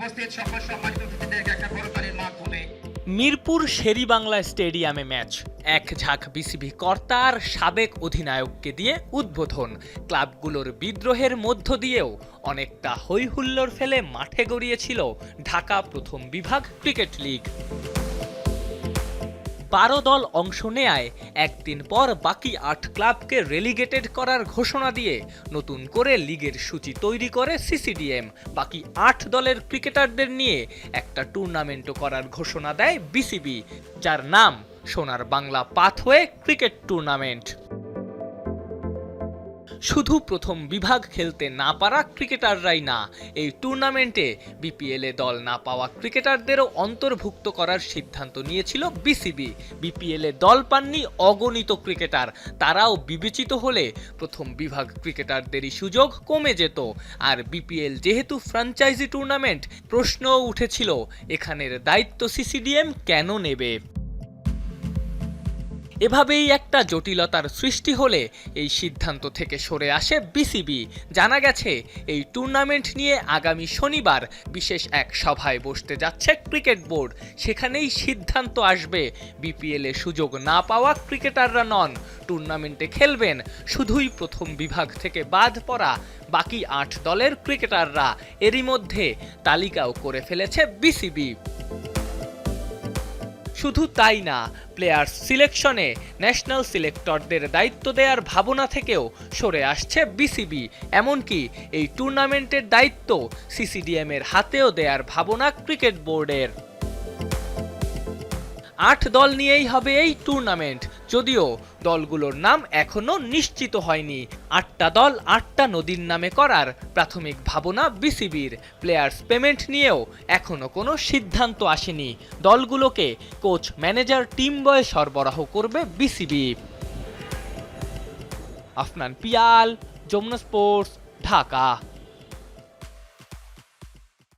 উপস্থিত সকল সম্মানিত অতিথিদেরকে একটা করতালির মাধ্যমে মিরপুর শেরেবাংলা স্টেডিয়ামে ম্যাচ, এক ঝাঁক বিসিবি কর্তা আর সাবেক অধিনায়ককে দিয়ে উদ্বোধন। ক্লাবগুলোর বিদ্রোহের মধ্য দিয়েও অনেকটা হইহুল্লোড় ফেলে মাঠে গড়িয়েছিল ঢাকা প্রথম বিভাগ ক্রিকেট লিগ। 12 দল অংশ নেয় একদিন পর বাকি 8 ক্লাবকে রেলিগেটেড করার ঘোষণা দিয়ে নতুন করে লিগের সূচি তৈরি করে সিসিডিএম। বাকি 8 দলের ক্রিকেটারদের নিয়ে একটা টুর্নামেন্টও করার ঘোষণা দেয় বিসিবি, যার নাম সোনার বাংলা পাথওয়ে ক্রিকেট টুর্নামেন্ট। শুধু প্রথম বিভাগ খেলতে না পারা ক্রিকেটাররাই না, এই টুর্নামেন্টে বিপিএলে দল না পাওয়া ক্রিকেটারদেরও অন্তর্ভুক্ত করার সিদ্ধান্ত নিয়েছিল বিসিবি। বিপিএলে দল পাননি অগণিত ক্রিকেটার, তারাও বিবেচিত হলে প্রথম বিভাগ ক্রিকেটারদেরই সুযোগ কমে যেত। আর বিপিএল যেহেতু ফ্র্যাঞ্চাইজি টুর্নামেন্ট, প্রশ্নও উঠেছিল এখানের দায়িত্ব সিসিডিএম কেন নেবে। এভাবেই একটা জটিলতার সৃষ্টি হলে এই সিদ্ধান্ত থেকে সরে আসে বিসিবি। জানা গেছে এই টুর্নামেন্ট নিয়ে আগামী শনিবার বিশেষ এক সভায় বসতে যাচ্ছে ক্রিকেট বোর্ড। সেখানেই সিদ্ধান্ত আসবে বিপিএলে সুযোগ না পাওয়া ক্রিকেটাররা নন, টুর্নামেন্টে খেলবেন শুধুই প্রথম বিভাগ থেকে বাদ পড়া বাকি 8 দলের ক্রিকেটাররা। এরই মধ্যে তালিকাও করে ফেলেছে বিসিবি। শুধু তাই না, প্লেয়ার্স সিলেকশনে ন্যাশনাল সিলেক্টরদের দায়িত্ব দেওয়ার ভাবনা থেকেও সরে আসছে বিসিবি। এমনকি এই টুর্নামেন্টের দায়িত্ব সিসিডিএম-এর হাতেও দেওয়ার ভাবনা ক্রিকেট বোর্ডের। 8 দল নিয়েই হবে এই টুর্নামেন্ট, যদিও দলগুলোর নাম এখনো নিশ্চিত হয়নি। 8টা দল 8টা নদীর নামে করার প্রাথমিক ভাবনা বিসিবির। প্লেয়ার্স পেমেন্ট নিয়েও এখনো কোনো সিদ্ধান্ত আসেনি। দলগুলোকে কোচ, ম্যানেজার, টিম বয় সরবরাহ করবে বিসিবি। আফনান পিয়াল, যমুনা স্পোর্টস, ঢাকা।